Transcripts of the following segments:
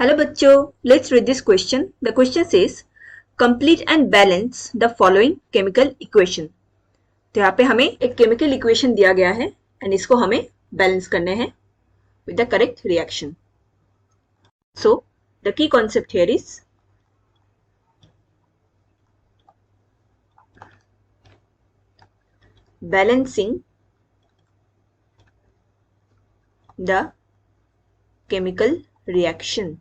Hello बच्चों, let's read this question. The question says, complete and balance the following chemical equation. तो यहाँ पे हमें एक chemical equation दिया गया है and इसको हमें balance करने हैं with the correct reaction. So the key concept here is balancing the chemical reaction.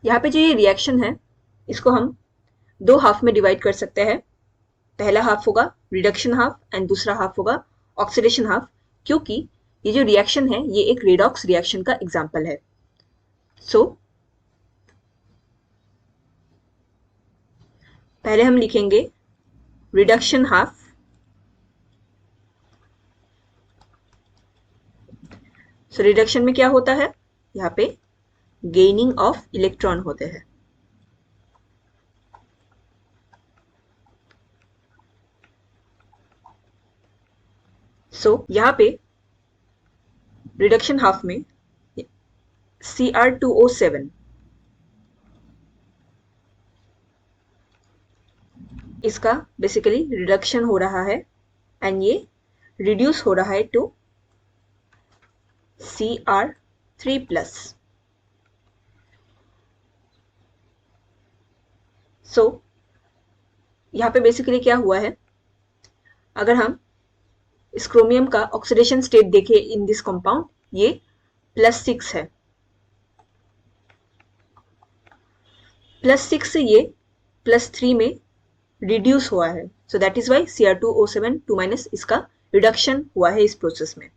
यहाँ पे जो ये रिएक्शन है इसको हम दो हाफ में डिवाइड कर सकते हैं. पहला हाफ होगा रिडक्शन हाफ एंड दूसरा हाफ होगा ऑक्सीडेशन हाफ, क्योंकि ये जो रिएक्शन है ये एक रेडॉक्स रिएक्शन का एग्जाम्पल है. सो पहले हम लिखेंगे रिडक्शन हाफ. सो रिडक्शन में क्या होता है, यहाँ पे गेनिंग ऑफ इलेक्ट्रॉन होते हैं. सो यहाँ पे रिडक्शन हाफ में Cr2O7 इसका बेसिकली रिडक्शन हो रहा है एंड ये रिड्यूस हो रहा है टू Cr3+. सो यहाँ पे बेसिकली क्या हुआ है, अगर हम इस क्रोमियम का ऑक्सीडेशन स्टेट देखें इन दिस कंपाउंड, ये +6 है. +6 से ये +3 में रिड्यूस हुआ है. So that is why Cr2O7 2- इसका रिडक्शन हुआ है इस प्रोसेस में.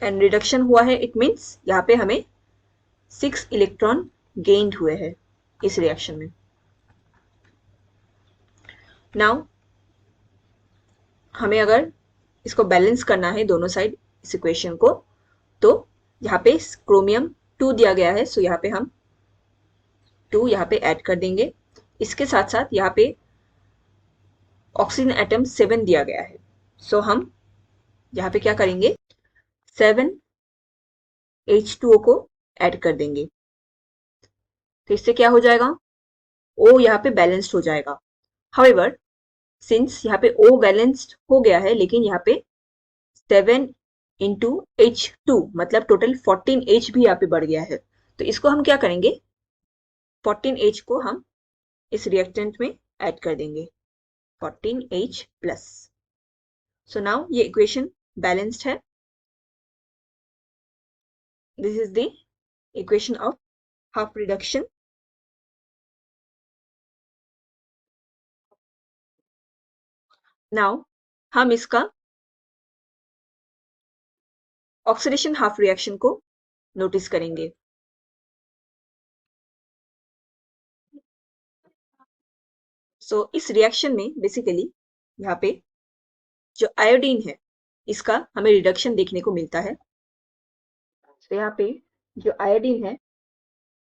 एंड रिडक्शन हुआ है इट मीन्स यहाँ पे हमें 6 इलेक्ट्रॉन गेन्ड हुए हैं इस रिएक्शन में. नाउ हमें अगर इसको बैलेंस करना है दोनों साइड इस इक्वेशन को, तो यहाँ पे क्रोमियम 2 दिया गया है. सो यहाँ पे हम 2 यहाँ पे ऐड कर देंगे. इसके साथ साथ यहाँ पे ऑक्सीजन एटम 7 दिया गया है. सो हम यहाँ पे क्या करेंगे, 7 H2O को ऐड कर देंगे. तो इससे क्या हो जाएगा, O यहाँ पे बैलेंस्ड हो जाएगा. हाउएवर सिंस यहाँ पे O बैलेंस्ड हो गया है, लेकिन यहाँ पे 7 इंटू H2 मतलब टोटल 14H भी यहाँ पे बढ़ गया है. तो इसको हम क्या करेंगे, 14H को हम इस रिएक्टेंट में ऐड कर देंगे, 14H+. सो नाउ ये इक्वेशन बैलेंस्ड है. This is the equation of half reduction. Now हम इसका ऑक्सीडेशन हाफ रिएक्शन को नोटिस करेंगे. सो इस रिएक्शन में बेसिकली यहाँ पे जो आयोडीन है इसका हमें रिडक्शन देखने को मिलता है. तो यहाँ पे जो आयोडीन है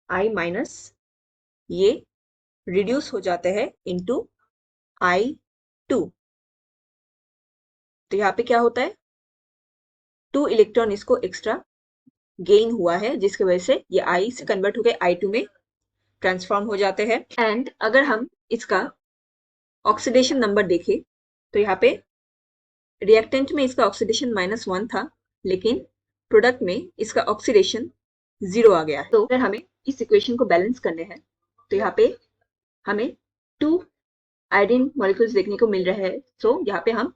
I- ये रिड्यूस हो जाते हैं इनटू I2. तो यहाँ पे क्या होता है, 2 इलेक्ट्रॉन इसको एक्स्ट्रा गेन हुआ है, जिसकी वजह से ये I से कन्वर्ट होकर I2 में ट्रांसफॉर्म हो जाते हैं. एंड अगर हम इसका ऑक्सीडेशन नंबर देखें तो यहाँ पे रिएक्टेंट में इसका ऑक्सीडेशन -1 था, लेकिन प्रोडक्ट में इसका ऑक्सीडेशन 0 आ गया है. तो अगर हमें इस इक्वेशन को बैलेंस करने हैं तो यहाँ पे हमें 2 आयोडीन मॉलिक्यूल्स देखने को मिल रहे हैं. सो यहाँ पे हम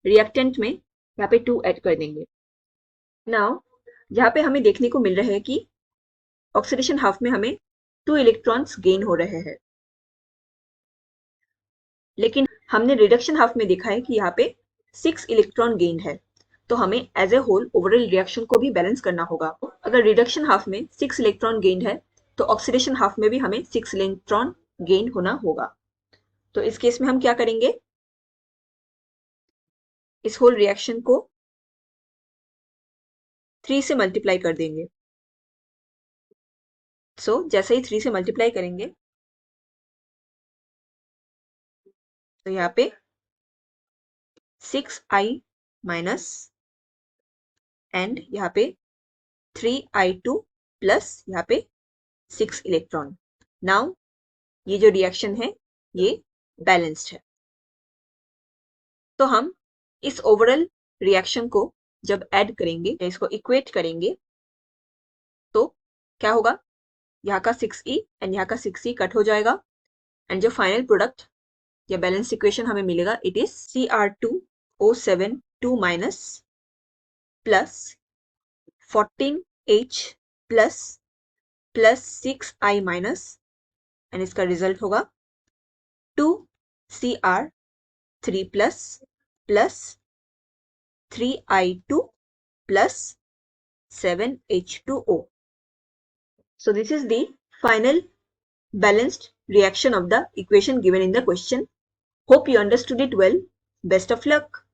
रिएक्टेंट में यहाँ पे 2 ऐड कर देंगे. नाउ यहाँ पे हमें देखने को मिल रहा है कि ऑक्सीडेशन हाफ में हमें 2 इलेक्ट्रॉन्स गेन हो रहे हैं, लेकिन हमने रिडक्शन हाफ में देखा है कि यहाँ पे 6 इलेक्ट्रॉन गेन है. तो हमें as a whole overall reaction को भी बैलेंस करना होगा. अगर रिडक्शन हाफ में 6 इलेक्ट्रॉन गेन है तो ऑक्सीडेशन हाफ में भी हमें 6 इलेक्ट्रॉन गेन होना होगा. तो इस केस में हम क्या करेंगे, इस होल रिएक्शन को 3 से मल्टीप्लाई कर देंगे. सो जैसे ही 3 से मल्टीप्लाई करेंगे तो यहाँ पे 6I माइनस एंड यहाँ पे 3I2 प्लस यहाँ पे 6 इलेक्ट्रॉन। नाउ ये जो रिएक्शन है ये बैलेंस्ड है। तो हम इस ओवरऑल रिएक्शन को जब ऐड करेंगे, इसको इक्वेट करेंगे, तो क्या होगा, यहाँ का 6E एंड यहाँ का 6E कट हो जाएगा एंड जो फाइनल प्रोडक्ट या बैलेंस इक्वेशन हमें मिलेगा it is Cr2O7 2 minus plus 14H plus plus 6I minus and इसका रिजल्ट होगा 2Cr3 plus plus 3I2 plus 7H2O. So this is the final balanced reaction of the equation given in the question. Hope you understood it well. Best of luck.